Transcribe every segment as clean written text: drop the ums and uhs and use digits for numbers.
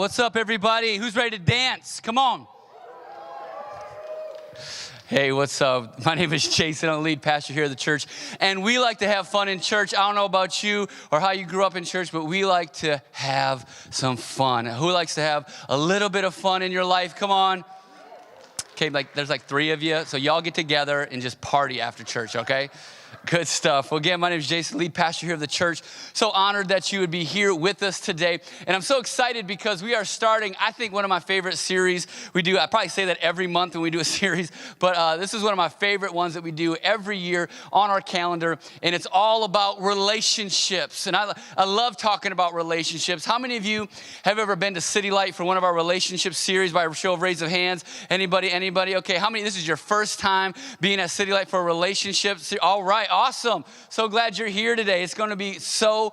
what's up, everybody? Who's ready to dance? Come on. Hey, what's up? My name is Jason. I'm the lead pastor here at the church, and we like to have fun in church. I don't know about you or how you grew up in church, but we like to have some fun. Who likes to have a little bit of fun in your life? Come on. Okay, there's like 3 of you, so y'all get together and just party after church, okay? Good stuff. Well, again, my name is Jason, lead pastor here of the church. So honored that you would be here with us today. And I'm so excited because we are starting, I think, one of my favorite series we do. I probably say that every month when we do a series, but this is one of my favorite ones that we do every year on our calendar. And it's all about relationships. And I love talking about relationships. How many of you have ever been to City Light for one of our relationship series by a show of raise of hands? Anybody? Okay, how many, this is your first time being at City Light for a relationship? All right. Awesome. So glad you're here today. It's going to be so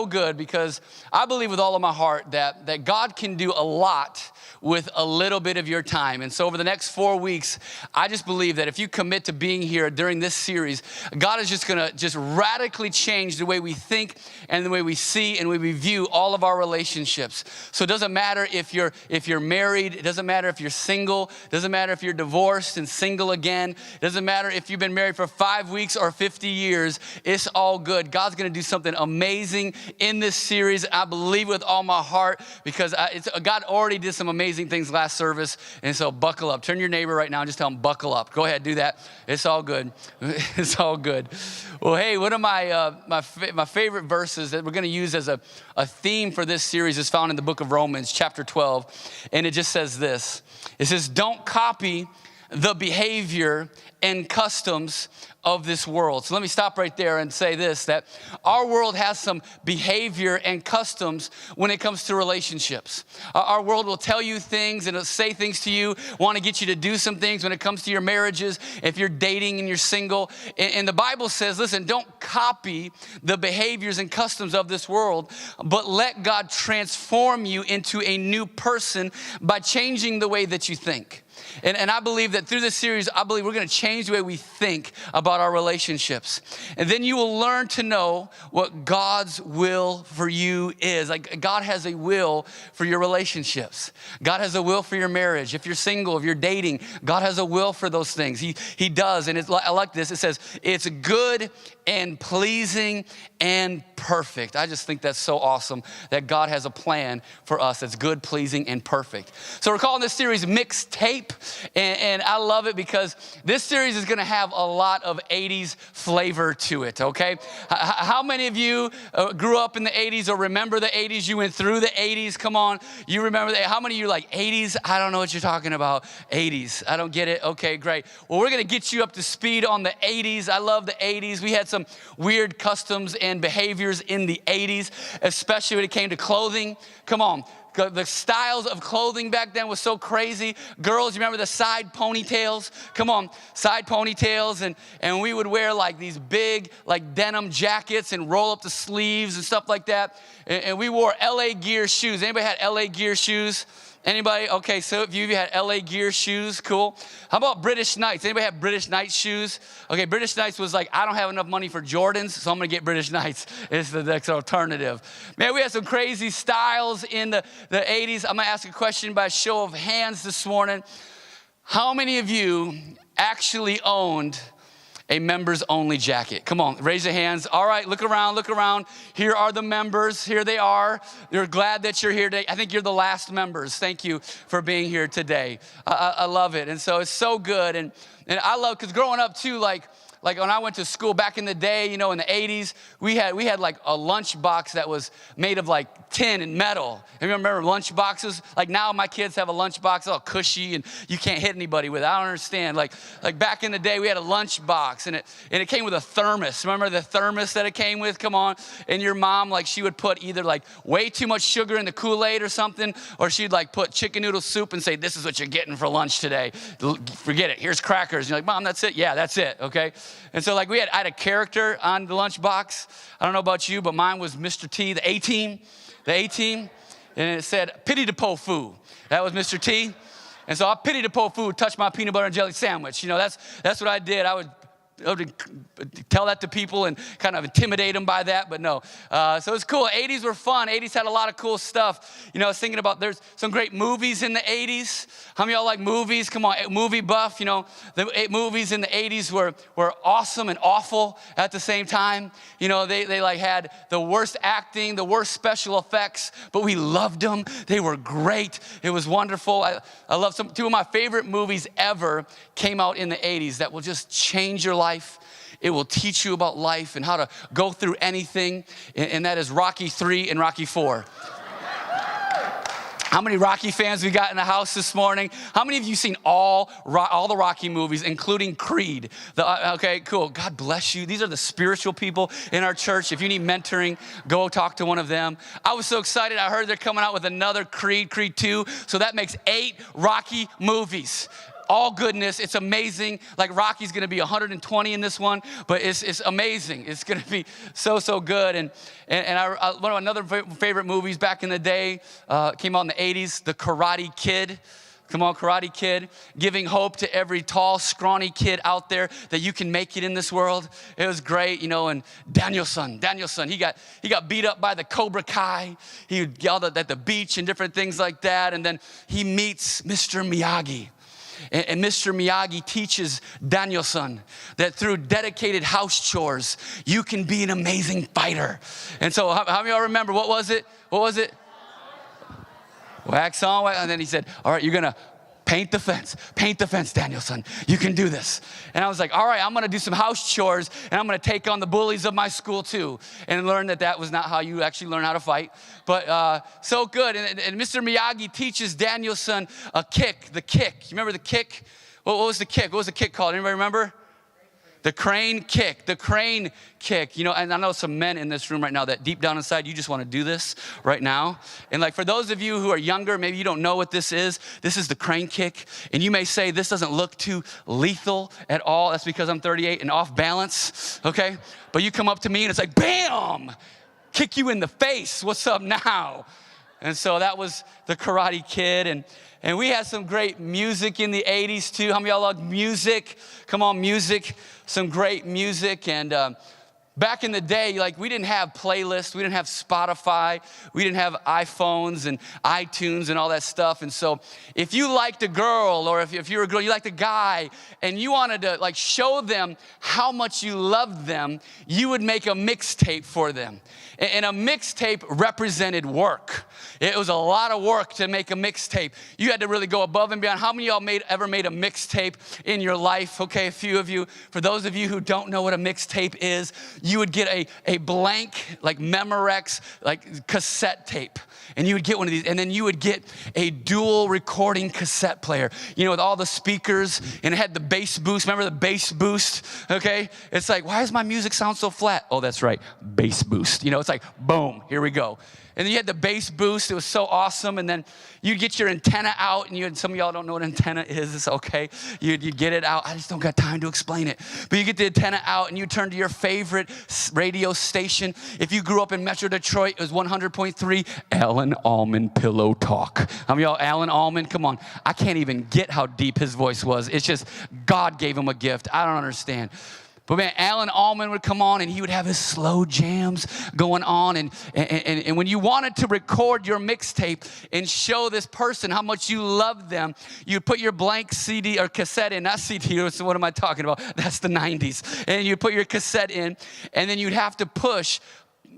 good because I believe with all of my heart that God can do a lot with a little bit of your time. And so over the next 4 weeks, I just believe that if you commit to being here during this series, God is just going to just radically change the way we think and the way we see and the way we view all of our relationships. So it doesn't matter if you're married, it doesn't matter if you're single, it doesn't matter if you're divorced and single again, it doesn't matter if you've been married for 5 weeks or 50 years, it's all good. God's going to do something amazing in this series. I believe with all my heart because God already did some amazing things last service, and so buckle up. Turn to your neighbor right now and just tell them buckle up. Go ahead, do that. It's all good. It's all good. Well, hey, one of my favorite verses that we're going to use as a theme for this series is found in the book of Romans, chapter 12, and it just says this. It says, "Don't copy the behavior and customs of this world." So let me stop right there and say this, that our world has some behavior and customs when it comes to relationships. Our world will tell you things and it'll say things to you, want to get you to do some things when it comes to your marriages, if you're dating and you're single. And the Bible says, listen, don't copy the behaviors and customs of this world, but let God transform you into a new person by changing the way that you think. And I believe that through this series, I believe we're going to change the way we think about our relationships. And then you will learn to know what God's will for you is. Like God has a will for your relationships. God has a will for your marriage. If you're single, if you're dating, God has a will for those things. He does. And I like this. It says, it's good and pleasing and perfect. I just think that's so awesome that God has a plan for us that's good, pleasing, and perfect. So we're calling this series Mixtape, and I love it because this series is going to have a lot of 80s flavor to it, okay? How many of you grew up in the 80s or remember the 80s? You went through the 80s. Come on. You remember that? How many of you like 80s? I don't know what you're talking about. 80s. I don't get it. Okay, great. Well, we're going to get you up to speed on the 80s. I love the 80s. We had some weird customs and behaviors in the 80s, especially when it came to clothing. Come on. The styles of clothing back then was so crazy. Girls, you remember the side ponytails? Come on, side ponytails. And we would wear like these big like denim jackets and roll up the sleeves and stuff like that. And we wore LA Gear shoes. Anybody had LA Gear shoes? Anybody? Okay, so if you had LA Gear shoes, cool. How about British Knights? Anybody have British Knights shoes? Okay, British Knights was like, I don't have enough money for Jordans, so I'm gonna get British Knights. It's the next alternative. Man, we had some crazy styles in the 80s. I'm gonna ask a question by a show of hands this morning. How many of you actually owned a members only jacket? Come on, raise your hands. All right, look around. Here are the members. Here they are. They're glad that you're here today. I think you're the last members. Thank you for being here today. I love it. And so it's so good. And I love, because growing up too, like when I went to school back in the day, you know, in the 80s, we had like a lunch box that was made of like tin and metal. Have you remember lunch boxes? Like now my kids have a lunch box all cushy and you can't hit anybody with it. I don't understand. Like back in the day, we had a lunch box and it came with a thermos. Remember the thermos that it came with? Come on. And your mom, like she would put either like way too much sugar in the Kool-Aid or something, or she'd like put chicken noodle soup and say, this is what you're getting for lunch today. Forget it. Here's crackers. And you're like, Mom, that's it? Yeah, that's it. Okay. And so like I had a character on the lunchbox. I don't know about you, but mine was Mr. T, the A-Team. And it said, pity to po foo. That was Mr. T. And so I pity to po foo, touch my peanut butter and jelly sandwich. You know, that's what I did. I would tell that to people and kind of intimidate them by that, but no. So it's cool. 80s were fun. 80s had a lot of cool stuff. You know, I was thinking about there's some great movies in the 80s. How many of y'all like movies? Come on, movie buff. You know, the movies in the 80s were awesome and awful at the same time. You know, they like had the worst acting, the worst special effects, but we loved them. They were great. It was wonderful. I love two of my favorite movies ever came out in the 80s that will just change your life. It will teach you about life and how to go through anything, and that is Rocky 3 and Rocky 4. How many Rocky fans we got in the house this morning? How many of you seen all the Rocky movies, including Creed? Okay, cool. God bless you. These are the spiritual people in our church. If you need mentoring, go talk to one of them. I was so excited. I heard they're coming out with another Creed 2. So that makes 8 Rocky movies. All goodness. It's amazing. Like Rocky's going to be 120 in this one, but it's amazing. It's going to be so good. And one of another favorite movies back in the day came out in the 80s, The Karate Kid. Come on, Karate Kid, giving hope to every tall, scrawny kid out there that you can make it in this world. It was great, you know. And Daniel-san, he got beat up by the Cobra Kai. He yelled at the beach and different things like that. And then he meets Mr. Miyagi. And Mr. Miyagi teaches Daniel-san that through dedicated house chores, you can be an amazing fighter. And so how many of y'all remember, what was it? Wax on, and then he said, all right, you're going to paint the fence, Daniel-san. You can do this. And I was like, all right, I'm going to do some house chores, and I'm going to take on the bullies of my school too, and learn that was not how you actually learn how to fight. But so good. And Mr. Miyagi teaches Daniel-san the kick. You remember the kick? What was the kick? What was the kick called? Anybody remember? The crane kick. You know, and I know some men in this room right now that deep down inside, you just want to do this right now. And like for those of you who are younger, maybe you don't know what this is the crane kick. And you may say, this doesn't look too lethal at all. That's because I'm 38 and off balance, okay? But you come up to me and it's like, bam, kick you in the face. What's up now? And so that was the Karate Kid. And we had some great music in the 80s too. How many of y'all love music? Come on, music. Some great music. And back in the day, like we didn't have playlists. We didn't have Spotify. We didn't have iPhones and iTunes and all that stuff. And so if you liked a girl, or if you're a girl, you liked a guy, and you wanted to like show them how much you loved them, you would make a mixtape for them. And a mixtape represented work. It was a lot of work to make a mixtape. You had to really go above and beyond. How many of y'all ever made a mixtape in your life? Okay, a few of you. For those of you who don't know what a mixtape is, you would get a blank, like Memorex, like cassette tape. And you would get one of these, and then you would get a dual recording cassette player, you know, with all the speakers, and it had the bass boost. Remember the bass boost? Okay? It's like, why does my music sound so flat? Oh, that's right, bass boost. You know, it's like, boom, here we go. And then you had the bass boost. It was so awesome. And then you'd get your antenna out, and some of y'all don't know what antenna is. It's okay. You'd get it out. I just don't got time to explain it. But you get the antenna out, and you turn to your favorite radio station. If you grew up in Metro Detroit, it was 100.3 Alan Allman Pillow Talk. How many of y'all Alan Allman? Come on. I can't even get how deep his voice was. It's just God gave him a gift. I don't understand. But man, Alan Allman would come on and he would have his slow jams going on. And when you wanted to record your mixtape and show this person how much you loved them, you'd put your blank CD or cassette in, not CD, so what am I talking about? That's the 90s. And you'd put your cassette in, and then you'd have to push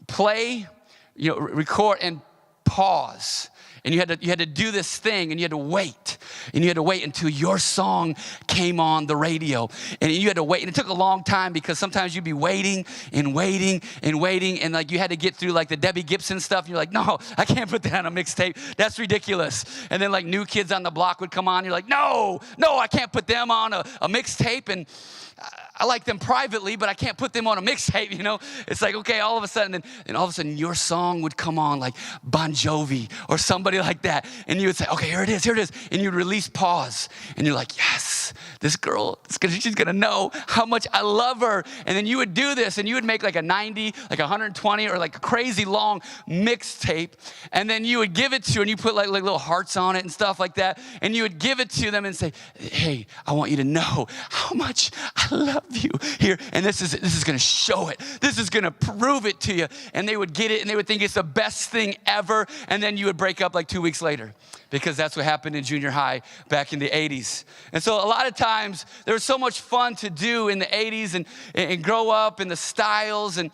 play, you know, record and pause. And you had to do this thing, and you had to wait. And you had to wait until your song came on the radio. And you had to wait. And it took a long time because sometimes you'd be waiting and waiting and waiting. And like you had to get through like the Debbie Gibson stuff. And you're like, no, I can't put that on a mixtape. That's ridiculous. And then like New Kids on the Block would come on. You're like, no, I can't put them on a mixtape. And I like them privately, but I can't put them on a mixtape, you know? It's like, okay, all of a sudden, and all of a sudden your song would come on like Bon Jovi or somebody like that. And you would say, okay, here it is. And you'd release pause. And you're like, yes. this girl, she's gonna know how much I love her. And then you would do this, and you would make like a 90, like 120, or like a crazy long mixtape. And then you would give it to her, and you put like little hearts on it and stuff like that. And you would give it to them and say, hey, I want you to know how much I love you here. And this is gonna show it. This is gonna prove it to you. And they would get it, and they would think it's the best thing ever. And then you would break up like 2 weeks later, because that's what happened in junior high back in the 80s. And so a lot of times there was so much fun to do in the 80s and grow up in the styles and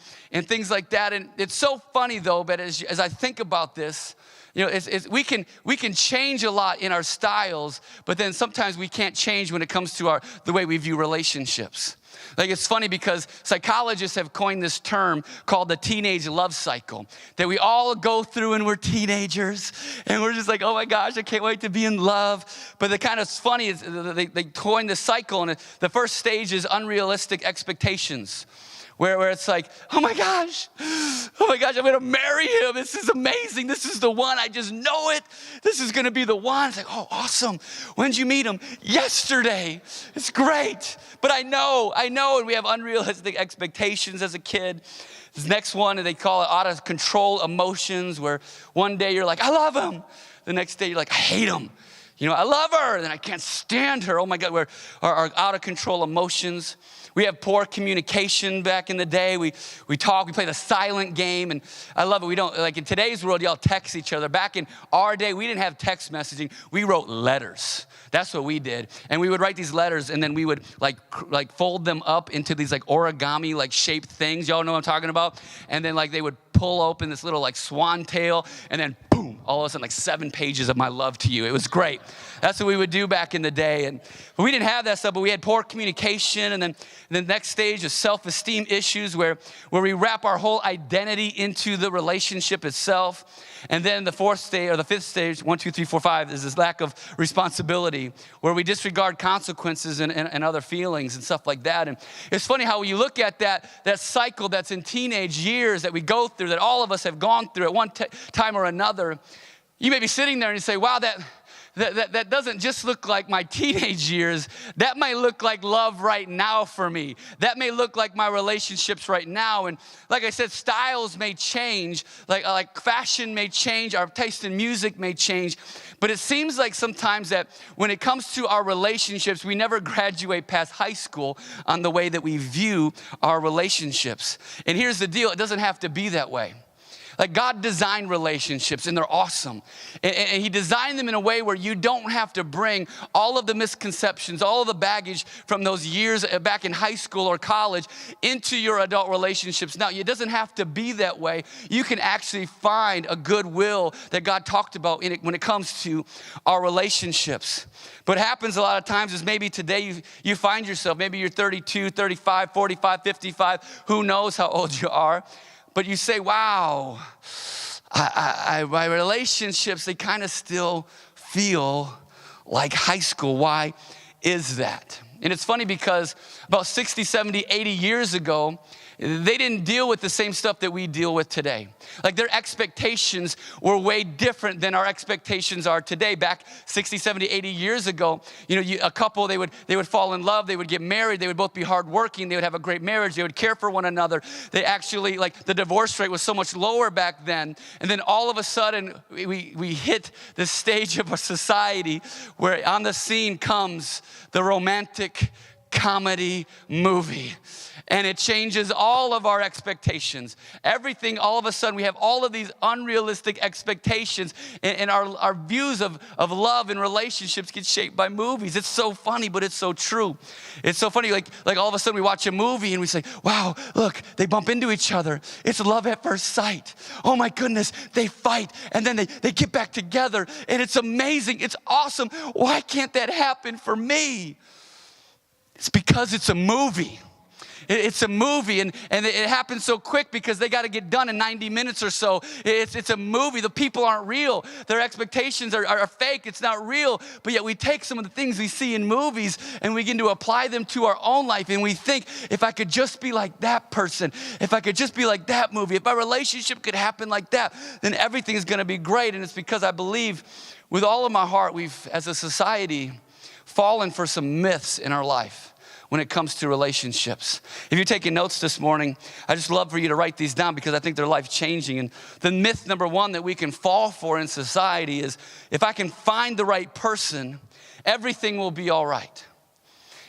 things like that. And it's so funny though, but as I think about this, you know, we can change a lot in our styles, but then sometimes we can't change when it comes to the way we view relationships. Like, it's funny because psychologists have coined this term called the teenage love cycle, that we all go through when we're teenagers, and we're just like, oh my gosh, I can't wait to be in love. But the kind of funny is they coined the cycle, and the first stage is unrealistic expectations. Where it's like, oh my gosh, I'm gonna marry him. This is amazing. This is the one. I just know it. This is gonna be the one. It's like, oh, awesome. When did you meet him? Yesterday. It's great. But I know, and we have unrealistic expectations as a kid. This next one, they call it out of control emotions, where one day you're like, I love him. The next day you're like, I hate him. You know, I love her, and then I can't stand her. Oh my God, we're our out of control emotions. We have poor communication back in the day. We talk, we play the silent game, and I love it. We don't, like in today's world, y'all text each other. Back in our day, we didn't have text messaging. We wrote letters. That's what we did. And we would write these letters, and then we would like fold them up into these like origami like shaped things. Y'all know what I'm talking about? And then like they would pull open this little like swan tail, and then boom, all of a sudden like 7 pages of my love to you. It was great. That's what we would do back in the day. But we didn't have that stuff, but we had poor communication. And then the next stage is self-esteem issues, where we wrap our whole identity into the relationship itself. And then the fourth stage, or the fifth stage, 1, 2, 3, 4, 5, is this lack of responsibility, where we disregard consequences and other feelings and stuff like that. And it's funny how you look at that cycle that's in teenage years that we go through, that all of us have gone through at one time or another. You may be sitting there and you say, wow, that doesn't just look like my teenage years. That might look like love right now for me. That may look like my relationships right now. And like I said, styles may change, like fashion may change, our taste in music may change. But it seems like sometimes that when it comes to our relationships, we never graduate past high school on the way that we view our relationships. And here's the deal, it doesn't have to be that way. Like, God designed relationships, and they're awesome. And he designed them in a way where you don't have to bring all of the misconceptions, all of the baggage from those years back in high school or college into your adult relationships. Now, it doesn't have to be that way. You can actually find a goodwill that God talked about in it when it comes to our relationships. But what happens a lot of times is maybe today you find yourself, maybe you're 32, 35, 45, 55, who knows how old you are. But you say, wow, my relationships, they kind of still feel like high school. Why is that? And it's funny because about 60, 70, 80 years ago, they didn't deal with the same stuff that we deal with today. Like, their expectations were way different than our expectations are today. Back 60, 70, 80 years ago, you know, a couple, they would fall in love, they would get married, they would both be hardworking, they would have a great marriage, they would care for one another. They actually, like, the divorce rate was so much lower back then. And then all of a sudden, we hit the stage of a society where on the scene comes the romantic comedy movie. And it changes all of our expectations. Everything, all of a sudden, we have all of these unrealistic expectations, and our views of love and relationships get shaped by movies. It's so funny, but it's so true. It's so funny, like all of a sudden we watch a movie and we say, wow, look, they bump into each other. It's love at first sight. Oh my goodness, they fight, and then they get back together, and it's amazing, it's awesome. Why can't that happen for me? It's because it's a movie. It's a movie, and it happens so quick because they got to get done in 90 minutes or so. It's a movie. The people aren't real. Their expectations are fake. It's not real. But yet we take some of the things we see in movies and we begin to apply them to our own life. And we think, if I could just be like that person, if I could just be like that movie, if my relationship could happen like that, then everything is going to be great. And it's because I believe with all of my heart, as a society, fallen for some myths in our life when it comes to relationships. If you're taking notes this morning, I just love for you to write these down because I think they're life-changing. And the myth number one that we can fall for in society is, if I can find the right person, everything will be all right.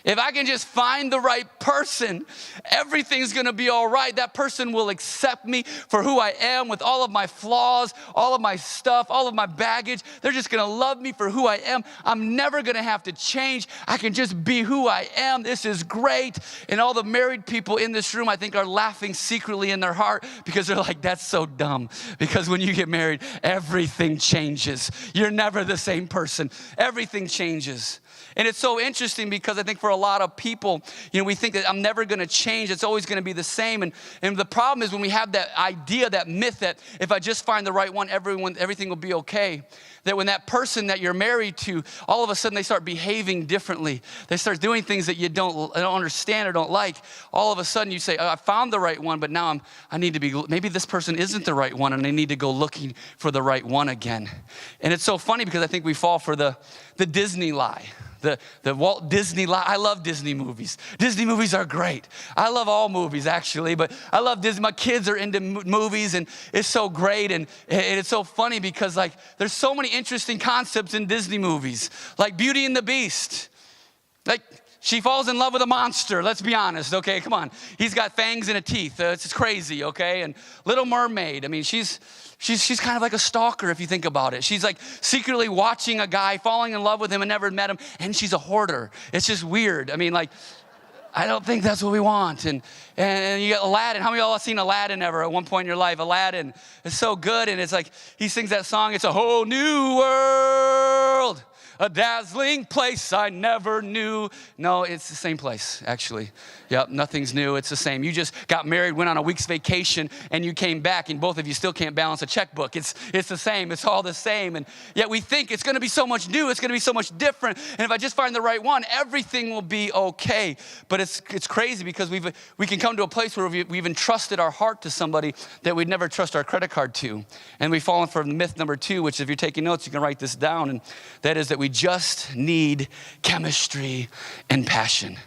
If I can just find the right person, everything's gonna be all right. That person will accept me for who I am with all of my flaws, all of my stuff, all of my baggage. They're just gonna love me for who I am. I'm never gonna have to change. I can just be who I am. This is great. And all the married people in this room, I think, are laughing secretly in their heart because they're like, that's so dumb. Because when you get married, everything changes. You're never the same person. Everything changes. And it's so interesting because I think for a lot of people, we think that I'm never gonna change. It's always gonna be the same. And the problem is when we have that idea, that myth that if I just find the right one, everything will be okay. That when that person that you're married to, all of a sudden they start behaving differently. They start doing things that you don't understand or don't like. All of a sudden you say, I found the right one, but now I need to be, maybe this person isn't the right one and I need to go looking for the right one again. And it's so funny because I think we fall for the Disney lie. The Walt Disney lie. I love Disney movies. Disney movies are great. I love all movies actually, but I love Disney. My kids are into movies and it's so great and it's so funny because there's so many interesting concepts in Disney movies. Like Beauty and the Beast. She falls in love with a monster, let's be honest, okay, come on. He's got fangs and a teeth, it's crazy, okay? And Little Mermaid, I mean, she's kind of like a stalker if you think about it. She's like secretly watching a guy, falling in love with him and never met him, and she's a hoarder. It's just weird. I mean, I don't think that's what we want. And you got Aladdin. How many of y'all have seen Aladdin ever at one point in your life? Aladdin is so good, and it's like he sings that song, it's a whole new world. A dazzling place I never knew. No, it's the same place, actually. Yep, nothing's new, it's the same. You just got married, went on a week's vacation, and you came back, and both of you still can't balance a checkbook. It's the same, it's all the same. And yet we think it's gonna be so much new, it's gonna be so much different, and if I just find the right one, everything will be okay. But it's crazy because we can come to a place where we've entrusted our heart to somebody that we'd never trust our credit card to. And we've fallen for myth number two, which if you're taking notes, you can write this down, and that is that we just need chemistry and passion.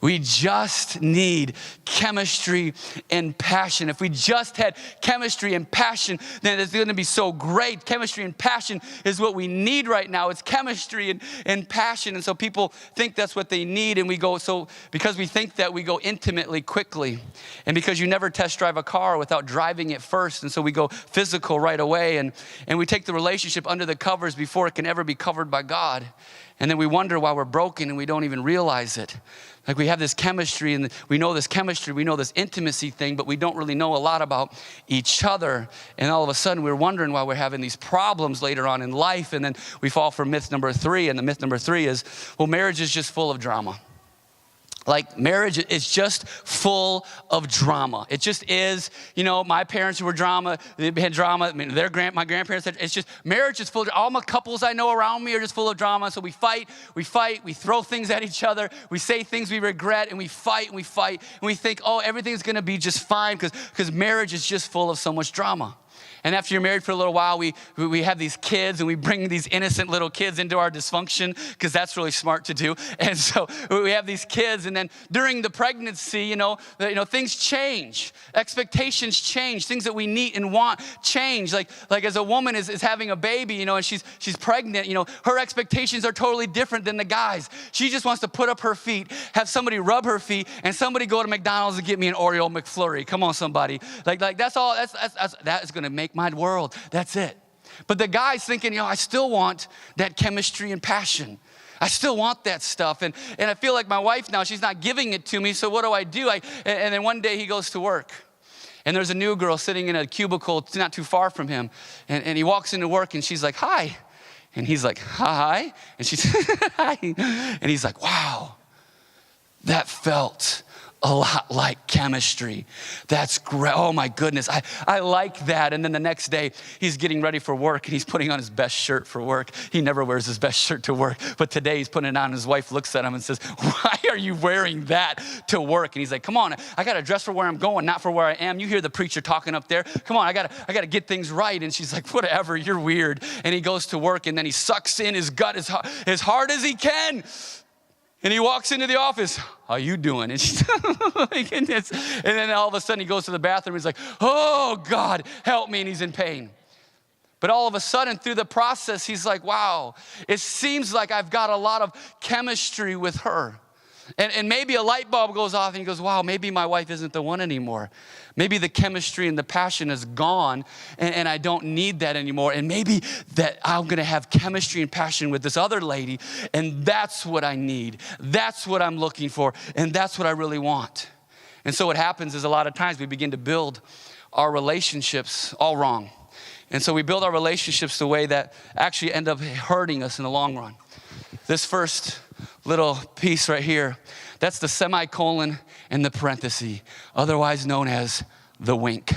We just need chemistry and passion. If we just had chemistry and passion, then it's going to be so great. Chemistry and passion is what we need right now. It's chemistry and passion. And so people think that's what they need. And because we think that, we go intimately quickly. And because you never test drive a car without driving it first. And so we go physical right away. And we take the relationship under the covers before it can ever be covered by God. And then we wonder why we're broken and we don't even realize it. Like we have this chemistry and we know this chemistry, we know this intimacy thing, but we don't really know a lot about each other. And all of a sudden we're wondering why we're having these problems later on in life. And then we fall for myth number three. And the myth number three is, well, marriage is just full of drama. Like marriage is just full of drama. It just is. My parents were drama. They had drama. I mean, my grandparents had. It's just marriage is full of. All my couples I know around me are just full of drama. So we fight. We throw things at each other. We say things we regret, and we fight. And we think, oh, everything's gonna be just fine because marriage is just full of so much drama. And after you're married for a little while, we have these kids and we bring these innocent little kids into our dysfunction because that's really smart to do. And so we have these kids, and then during the pregnancy, things change. Expectations change. Things that we need and want change. Like as a woman is having a baby, and she's pregnant, her expectations are totally different than the guys. She just wants to put up her feet, have somebody rub her feet, and somebody go to McDonald's and get me an Oreo McFlurry. Come on, somebody. That's all. That is going to make my world. That's it. But the guy's thinking, I still want that chemistry and passion. I still want that stuff. And I feel like my wife now, she's not giving it to me. So what do? And then one day he goes to work. And there's a new girl sitting in a cubicle not too far from him. And he walks into work and she's like, hi. And he's like, hi. And she's hi. And he's like, wow, that felt a lot like chemistry. That's great. Oh my goodness, I like that. And then the next day, he's getting ready for work and he's putting on his best shirt for work. He never wears his best shirt to work, but today he's putting it on. His wife looks at him and says, why are you wearing that to work? And he's like, come on, I got to dress for where I'm going, not for where I am. You hear the preacher talking up there. Come on, I got to get things right. And she's like, whatever, you're weird. And he goes to work and then he sucks in his gut as hard as he can. And he walks into the office. How you doing? And she's like, and then all of a sudden he goes to the bathroom. He's like, oh God, help me. And he's in pain. But all of a sudden through the process, he's like, wow, it seems like I've got a lot of chemistry with her. And maybe a light bulb goes off and he goes, wow, maybe my wife isn't the one anymore. Maybe the chemistry and the passion is gone and I don't need that anymore. And maybe that I'm gonna have chemistry and passion with this other lady and that's what I need. That's what I'm looking for and that's what I really want. And so what happens is a lot of times we begin to build our relationships all wrong. And so we build our relationships the way that actually end up hurting us in the long run. This first little piece right here, that's the semicolon and the parenthesis, otherwise known as the wink.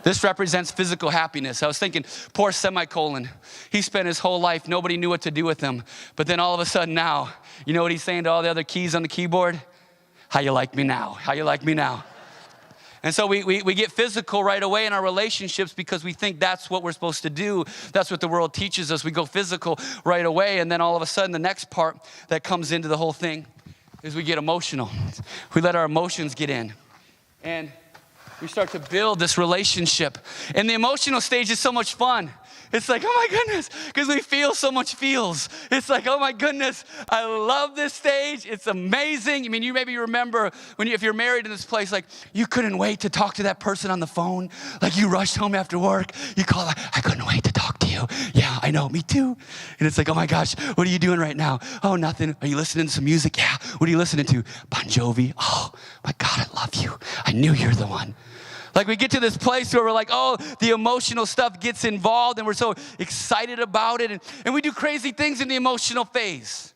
This represents physical happiness. I was thinking, poor semicolon. He spent his whole life, nobody knew what to do with him. But then all of a sudden now, you know what he's saying to all the other keys on the keyboard? How you like me now? How you like me now? And so we get physical right away in our relationships because we think that's what we're supposed to do. That's what the world teaches us. We go physical right away. And then all of a sudden, the next part that comes into the whole thing is we get emotional. We let our emotions get in. And we start to build this relationship. And the emotional stage is so much fun. It's like, oh my goodness, because we feel so much feels. It's like, oh my goodness, I love this stage. It's amazing. I mean, you maybe remember if you're married in this place, like you couldn't wait to talk to that person on the phone. Like you rushed home after work. You call, I couldn't wait to talk to you. Yeah, I know, me too. And it's like, oh my gosh, what are you doing right now? Oh, nothing. Are you listening to some music? Yeah. What are you listening to? Bon Jovi. Oh my God, I love you. I knew you're the one. Like we get to this place where we're like, oh, the emotional stuff gets involved and we're so excited about it. And we do crazy things in the emotional phase.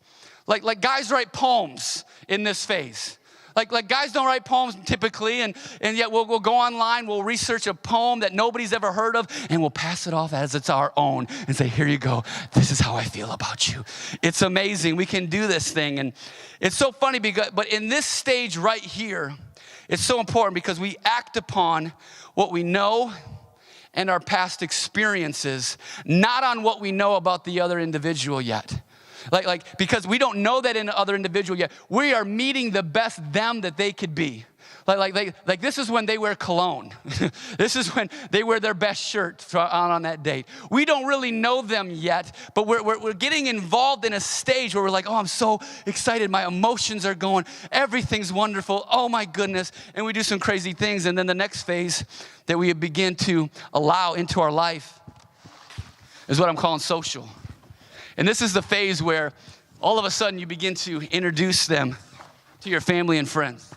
Like guys write poems in this phase. Like guys don't write poems typically, and yet we'll go online, we'll research a poem that nobody's ever heard of, and we'll pass it off as it's our own and say, here you go, this is how I feel about you. It's amazing, we can do this thing. And it's so funny, but in this stage right here, it's so important because we act upon what we know and our past experiences, not on what we know about the other individual yet. Because we don't know that in the other individual yet. We are meeting the best them that they could be. Like this is when they wear cologne. This is when they wear their best shirt on that date. We don't really know them yet, but we're getting involved in a stage where we're like, oh, I'm so excited. My emotions are going. Everything's wonderful. Oh my goodness. And we do some crazy things. And then the next phase that we begin to allow into our life is what I'm calling social. And this is the phase where all of a sudden you begin to introduce them to your family and friends.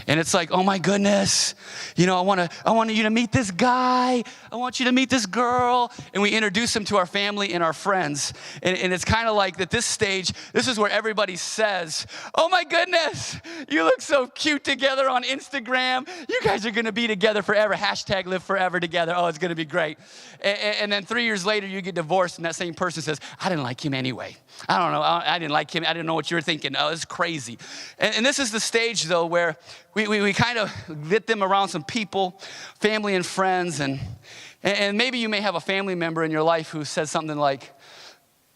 And it's like, oh my goodness, you know, I want you to meet this guy. I want you to meet this girl. And we introduce them to our family and our friends. And it's kind of like at this stage, this is where everybody says, oh my goodness, you look so cute together on Instagram. You guys are going to be together forever. Hashtag live forever together. Oh, it's going to be great. And then 3 years later, you get divorced and that same person says, I didn't like him anyway. I don't know. I didn't like him. I didn't know what you were thinking. Oh, it's crazy. And this is the stage, though, where we kind of get them around some people, family and friends. And maybe you may have a family member in your life who says something like,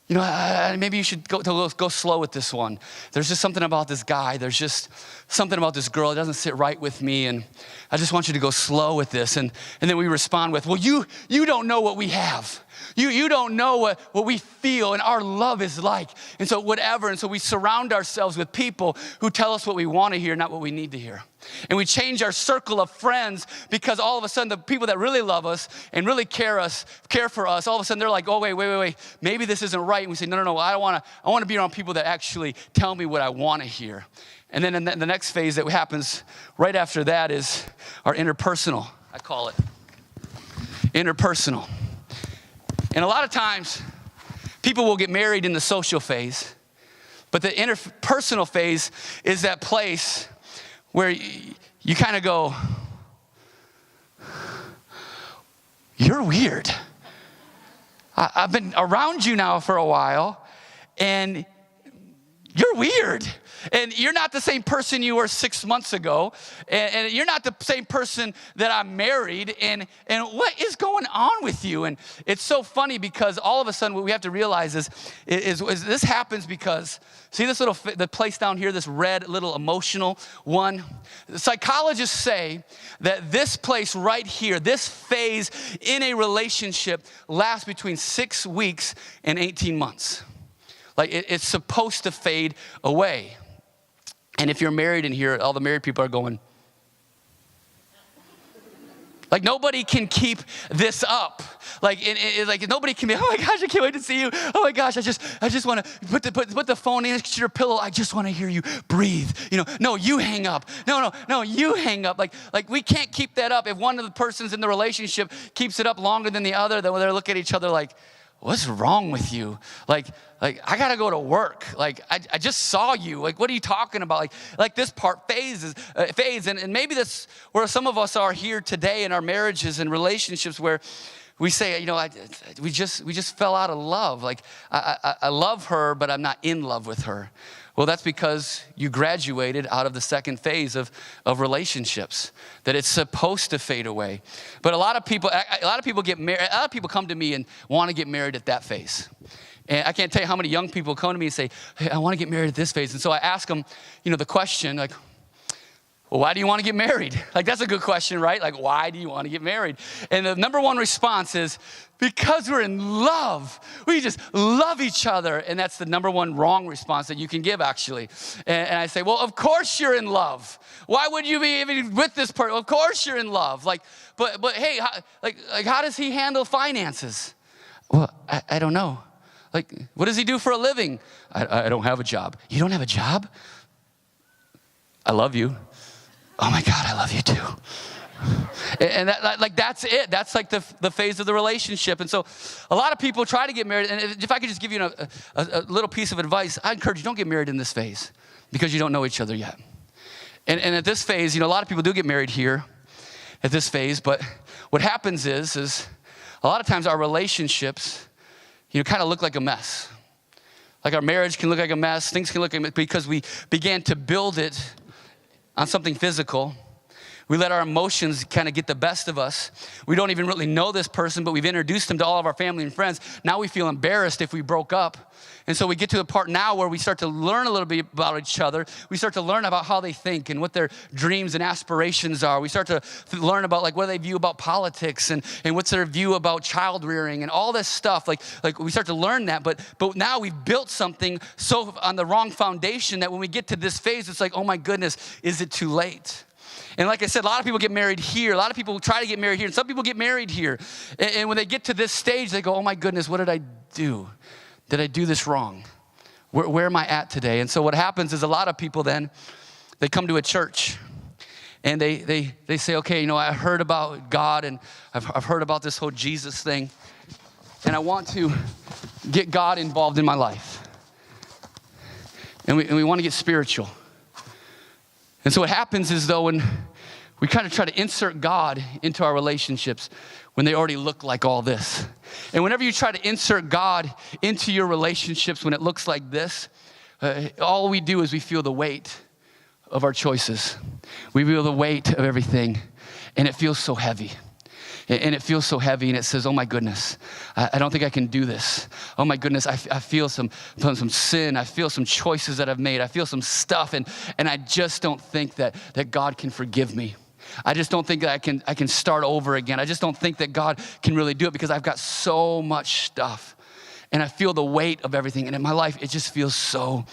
you know, maybe you should go slow with this one. There's just something about this guy. There's just something about this girl. It doesn't sit right with me. And I just want you to go slow with this. And then we respond with, well, you don't know what we have. You don't know what we feel and our love is like. And so whatever. And so we surround ourselves with people who tell us what we want to hear, not what we need to hear. And we change our circle of friends because all of a sudden the people that really love us and really care for us, all of a sudden they're like, oh, wait. Maybe this isn't right. And we say, no, I want to be around people that actually tell me what I want to hear. And then in the next phase that happens right after that is our interpersonal, I call it. Interpersonal. And a lot of times, people will get married in the social phase, But the interpersonal phase is that place where you kind of go, you're weird. I've been around you now for a while, and you're weird. And you're not the same person you were 6 months ago. And you're not the same person that I married. And what is going on with you? And it's so funny because all of a sudden what we have to realize is this happens because, see this the place down here, this red little emotional one? The psychologists say that this place right here, this phase in a relationship lasts between 6 weeks and 18 months. Like it's supposed to fade away. And if you're married in here, all the married people are going, like nobody can keep this up. Like nobody can be, oh my gosh, I can't wait to see you. Oh my gosh, I just want to put the phone next to your pillow. I just want to hear you breathe. No, you hang up. No, you hang up. Like we can't keep that up. If one of the persons in the relationship keeps it up longer than the other, then they're looking at each other like, what's wrong with you? Like I gotta go to work. Like I just saw you. Like what are you talking about? Like this part fades, and maybe that's where some of us are here today in our marriages and relationships where we say, we just fell out of love. Like I love her, but I'm not in love with her. Well, that's because you graduated out of the second phase of relationships, that it's supposed to fade away. But a lot of people get married. A lot of people come to me and want to get married at that phase. And I can't tell you how many young people come to me and say, hey, I want to get married at this phase. And so I ask them, the question, like, well, why do you want to get married? Like, that's a good question, right? Like, why do you want to get married? And the number one response is, because we're in love. We just love each other. And that's the number one wrong response that you can give, actually. And I say, well, of course you're in love. Why would you be even with this person? Of course you're in love. But hey, how does he handle finances? Well, I don't know. Like, what does he do for a living? I don't have a job. You don't have a job? I love you. Oh my God, I love you too. And that's it. That's like the phase of the relationship. And so a lot of people try to get married. And if I could just give you a little piece of advice, I encourage you, don't get married in this phase because you don't know each other yet. And at this phase, a lot of people do get married here at this phase. But what happens is a lot of times our relationships, kind of look like a mess. Like our marriage can look like a mess. Things can look like a mess because we began to build it on something physical. We let our emotions kind of get the best of us. We don't even really know this person, but we've introduced them to all of our family and friends. Now we feel embarrassed if we broke up. And so we get to the part now where we start to learn a little bit about each other. We start to learn about how they think and what their dreams and aspirations are. We start to learn about what do they view about politics and what's their view about child rearing and all this stuff. Like we start to learn that, but now we've built something so on the wrong foundation that when we get to this phase, it's like, oh my goodness, is it too late? And like I said, a lot of people get married here. A lot of people try to get married here. And some people get married here. And when they get to this stage, they go, oh my goodness, what did I do? Did I do this wrong? Where am I at today? And so what happens is a lot of people then, they come to a church. And they say, okay, I heard about God. And I've heard about this whole Jesus thing. And I want to get God involved in my life. And we want to get spiritual. And so what happens is, though, when we kind of try to insert God into our relationships, when they already look like all this. And whenever you try to insert God into your relationships when it looks like this, all we do is we feel the weight of our choices. We feel the weight of everything, and it feels so heavy. And it feels so heavy, and it says, oh my goodness, I don't think I can do this. Oh my goodness, I feel some sin. I feel some choices that I've made. I feel some stuff, and I just don't think that God can forgive me. I just don't think that I can start over again. I just don't think that God can really do it because I've got so much stuff. And I feel the weight of everything, and in my life, it just feels so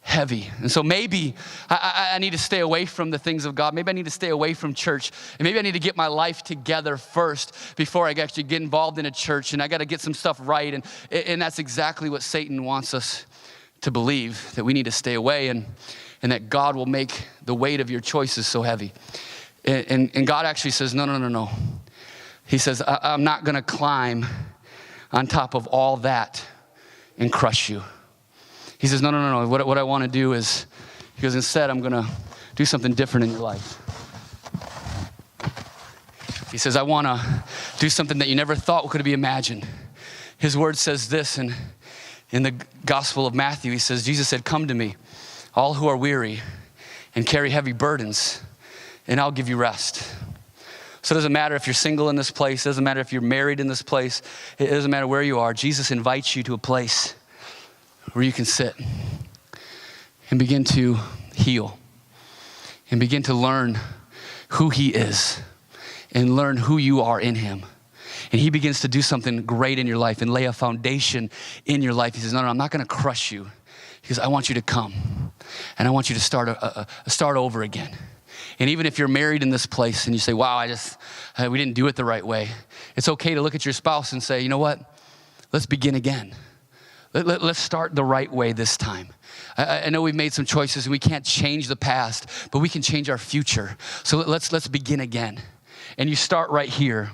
heavy. And so maybe I need to stay away from the things of God. Maybe I need to stay away from church. And maybe I need to get my life together first before I actually get involved in a church. And I got to get some stuff right. And that's exactly what Satan wants us to believe, that we need to stay away and that God will make the weight of your choices so heavy. And God actually says, no. He says, I'm not going to climb on top of all that and crush you. He says, no. What I want to do is, he goes, instead, I'm going to do something different in your life. He says, I want to do something that you never thought could be imagined. His word says this in the Gospel of Matthew. He says, Jesus said, come to me, all who are weary and carry heavy burdens, and I'll give you rest. So it doesn't matter if you're single in this place. It doesn't matter if you're married in this place. It doesn't matter where you are. Jesus invites you to a place where you can sit and begin to heal and begin to learn who he is and learn who you are in him. And he begins to do something great in your life and lay a foundation in your life. He says, no, I'm not going to crush you. He goes, I want you to come and I want you to start over again. And even if you're married in this place and you say, wow, we didn't do it the right way. It's okay to look at your spouse and say, you know what? Let's begin again. Let's start the right way this time. I know we've made some choices and we can't change the past, but we can change our future. So let's begin again. And you start right here.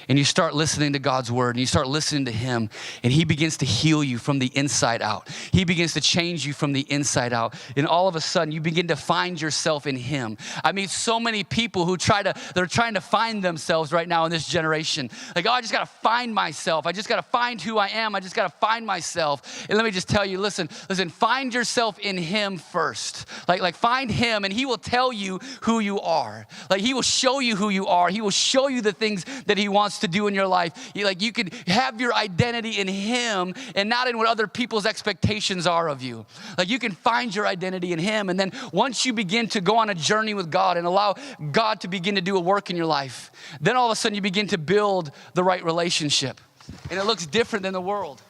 And you start listening to God's word and you start listening to him and he begins to heal you from the inside out. He begins to change you from the inside out. And all of a sudden you begin to find yourself in him. I meet so many people who they're trying to find themselves right now in this generation. Like, oh, I just got to find myself. I just got to find who I am. I just got to find myself. And let me just tell you, listen, find yourself in him first. Like find him and he will tell you who you are. Like he will show you who you are. He will show you the things that he wants to do in your life. You can have your identity in him and not in what other people's expectations are of you. Like you can find your identity in him. And then once you begin to go on a journey with God and allow God to begin to do a work in your life, then all of a sudden you begin to build the right relationship. And it looks different than the world.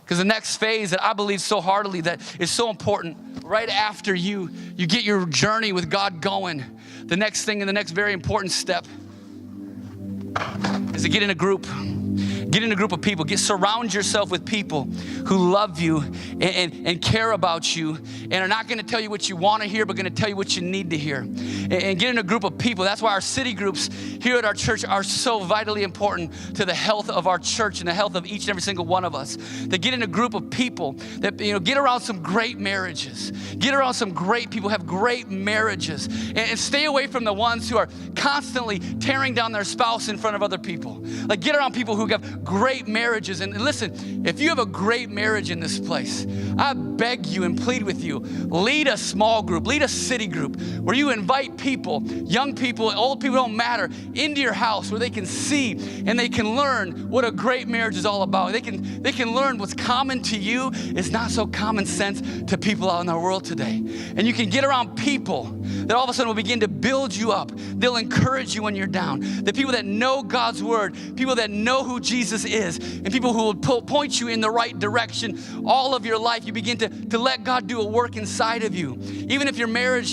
Because the next phase that I believe so heartily that is so important, right after you get your journey with God going, the next thing and the next very important step is to get in a group. Get in a group of people. Surround yourself with people who love you and care about you and are not going to tell you what you want to hear, but going to tell you what you need to hear. And get in a group of people. That's why our city groups here at our church are so vitally important to the health of our church and the health of each and every single one of us. To get in a group of people that, get around some great marriages. Get around some great people who have great marriages. And stay away from the ones who are constantly tearing down their spouse in front of other people. Like get around people who have great marriages. And listen, if you have a great marriage in this place, I beg you and plead with you, lead a small group, lead a city group where you invite people, young people, old people, don't matter, into your house where they can see and they can learn what a great marriage is all about. They can learn what's common to you is not so common sense to people out in our world today. And you can get around people that all of a sudden will begin to build you up. They'll encourage you when you're down. The people that know God's word, people that know who Jesus is, and people who will point you in the right direction all of your life. You begin to let God do a work inside of you. Even if you're married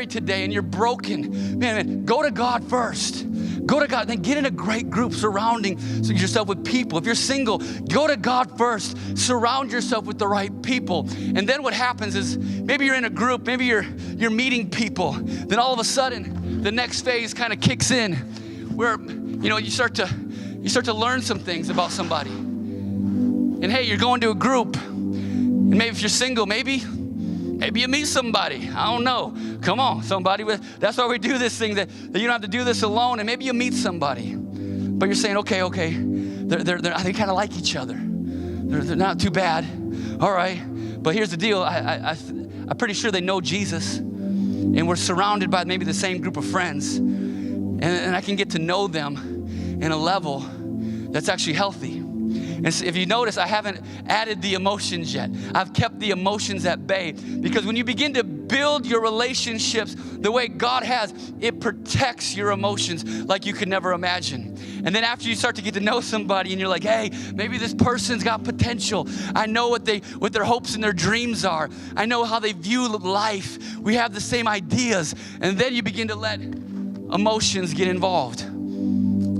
today and you're broken, man, go to God first. Go to God, then get in a great group surrounding yourself with people. If you're single, go to God first. Surround yourself with the right people. And then what happens is maybe you're in a group, maybe you're meeting people. Then all of a sudden, the next phase kind of kicks in where, you start to learn some things about somebody. And hey, you're going to a group. And maybe if you're single, maybe you meet somebody. I don't know. Come on, somebody. That's why we do this thing, that you don't have to do this alone. And maybe you meet somebody. But you're saying, okay. They kind of like each other. They're not too bad. All right. But here's the deal. I'm pretty sure they know Jesus. And we're surrounded by maybe the same group of friends. And I can get to know them in a level that's actually healthy. And so if you notice, I haven't added the emotions yet. I've kept the emotions at bay, because when you begin to build your relationships the way God has, it protects your emotions like you could never imagine. And then after you start to get to know somebody and you're like, hey, maybe this person's got potential. I know what their hopes and their dreams are. I know how they view life. We have the same ideas. And then you begin to let emotions get involved.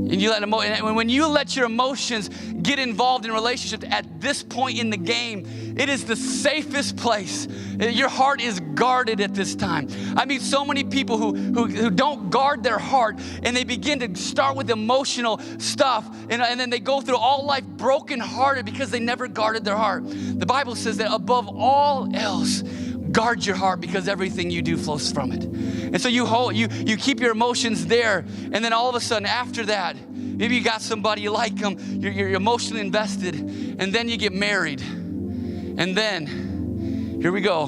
And and when you let your emotions get involved in relationships at this point in the game, it is the safest place. Your heart is guarded at this time. I meet so many people who don't guard their heart, and they begin to start with emotional stuff, and then they go through all life brokenhearted because they never guarded their heart. The Bible says that above all else, guard your heart, because everything you do flows from it. And so you keep your emotions there, and then all of a sudden after that, maybe you got somebody, you like them, you're emotionally invested, and then you get married. And then, here we go.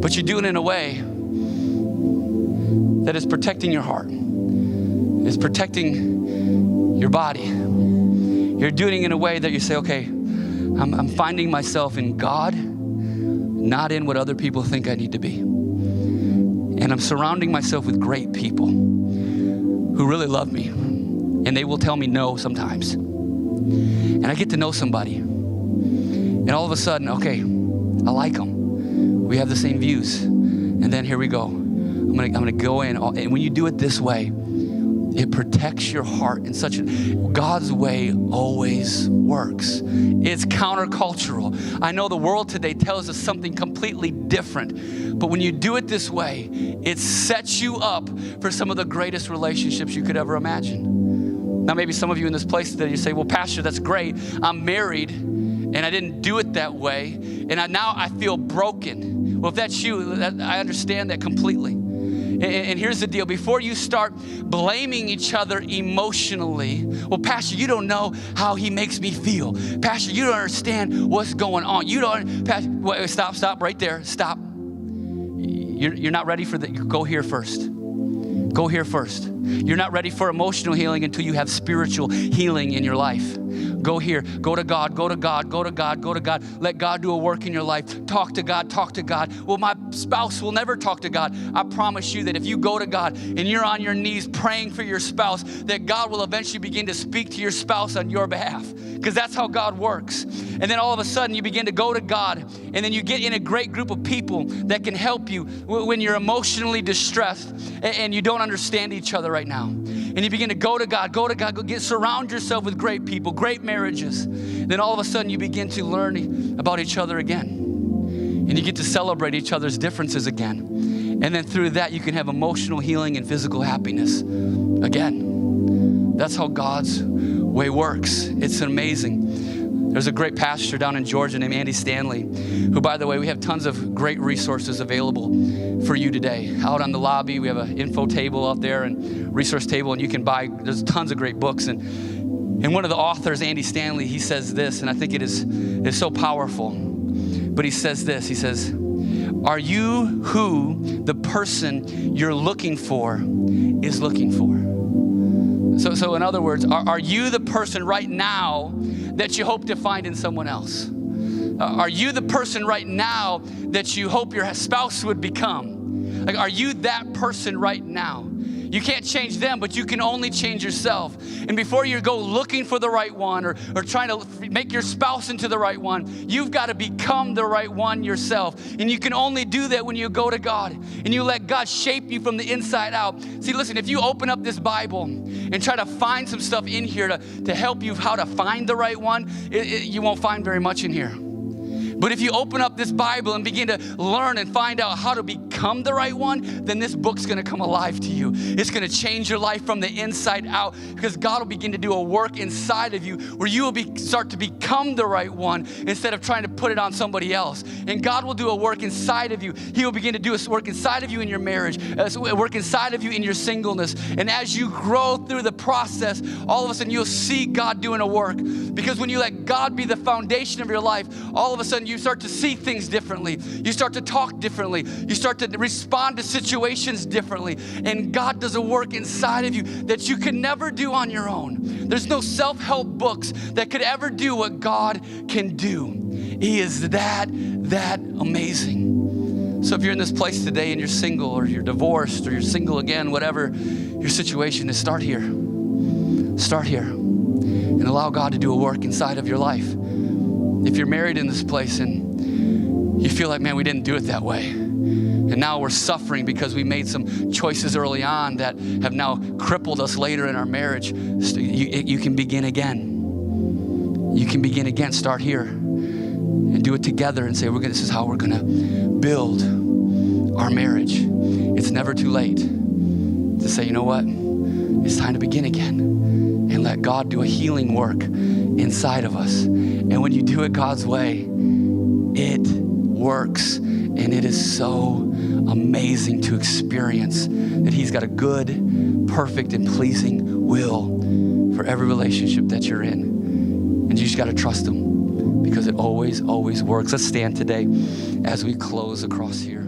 But you do it in a way that is protecting your heart. It's protecting your body. You're doing it in a way that you say, okay, I'm finding myself in God, not in what other people think I need to be. And I'm surrounding myself with great people who really love me. And they will tell me no sometimes. And I get to know somebody. And all of a sudden, okay, I like them. We have the same views. And then here we go. I'm gonna go in. And when you do it this way, it protects your heart in such a, God's way always works. It's countercultural. I know the world today tells us something completely different, but when you do it this way, it sets you up for some of the greatest relationships you could ever imagine. Now, maybe some of you in this place today, you say, well, Pastor, that's great. I'm married and I didn't do it that way, and now I feel broken. Well, if that's you, I understand that completely. And here's the deal. Before you start blaming each other emotionally, well, Pastor, you don't know how he makes me feel. Pastor, you don't understand what's going on. You don't, Pastor, wait, stop right there. Stop. You're not ready for that. Go here first. Go here first. You're not ready for emotional healing until you have spiritual healing in your life. Go here. Go to God. Go to God. Go to God. Go to God. Let God do a work in your life. Talk to God. Talk to God. Well, my spouse will never talk to God. I promise you that if you go to God and you're on your knees praying for your spouse, that God will eventually begin to speak to your spouse on your behalf, because that's how God works. And then all of a sudden you begin to go to God, and then you get in a great group of people that can help you when you're emotionally distressed and you don't understand each other right now. And you begin to go to God, surround yourself with great people, great marriages. Then all of a sudden you begin to learn about each other again. And you get to celebrate each other's differences again. And then through that you can have emotional healing and physical happiness again. That's how God's way works. It's amazing. There's a great pastor down in Georgia named Andy Stanley, who, by the way, we have tons of great resources available for you today. Out on the lobby, we have an info table out there and resource table, and you can buy, there's tons of great books. And one of the authors, Andy Stanley, he says this, and I think it is so powerful. But he says this, he says, are you who the person you're looking for is looking for? So in other words, are you the person right now that you hope to find in someone else? Are you the person right now that you hope your spouse would become? Like, are you that person right now? You can't change them, but you can only change yourself. And before you go looking for the right one or trying to make your spouse into the right one, you've got to become the right one yourself. And you can only do that when you go to God and you let God shape you from the inside out. See, listen, if you open up this Bible and try to find some stuff in here to help you how to find the right one, you won't find very much in here. But if you open up this Bible and begin to learn and find out how to become the right one, then this book's gonna come alive to you. It's gonna change your life from the inside out, because God will begin to do a work inside of you where you will start to become the right one instead of trying to put it on somebody else. And God will do a work inside of you. He will begin to do a work inside of you in your marriage, a work inside of you in your singleness. And as you grow through the process, all of a sudden you'll see God doing a work. Because when you let God be the foundation of your life, all of a sudden you start to see things differently. You start to talk differently. You start to respond to situations differently. And God does a work inside of you that you can never do on your own. There's no self-help books that could ever do what God can do. He is that amazing. So if you're in this place today and you're single, or you're divorced, or you're single again, whatever your situation is, start here. Start here and allow God to do a work inside of your life. If you're married in this place and You feel like, man, we didn't do it that way. And now we're suffering because we made some choices early on that have now crippled us later in our marriage. You can begin again. You can begin again. Start here and do it together and say, this is how we're going to build our marriage. It's never too late to say, you know what? It's time to begin again and let God do a healing work inside of us. And when you do it God's way, it works. And it is so amazing to experience that He's got a good, perfect, and pleasing will for every relationship that you're in. And you just got to trust Him because it always, always works. Let's stand today as we close across here.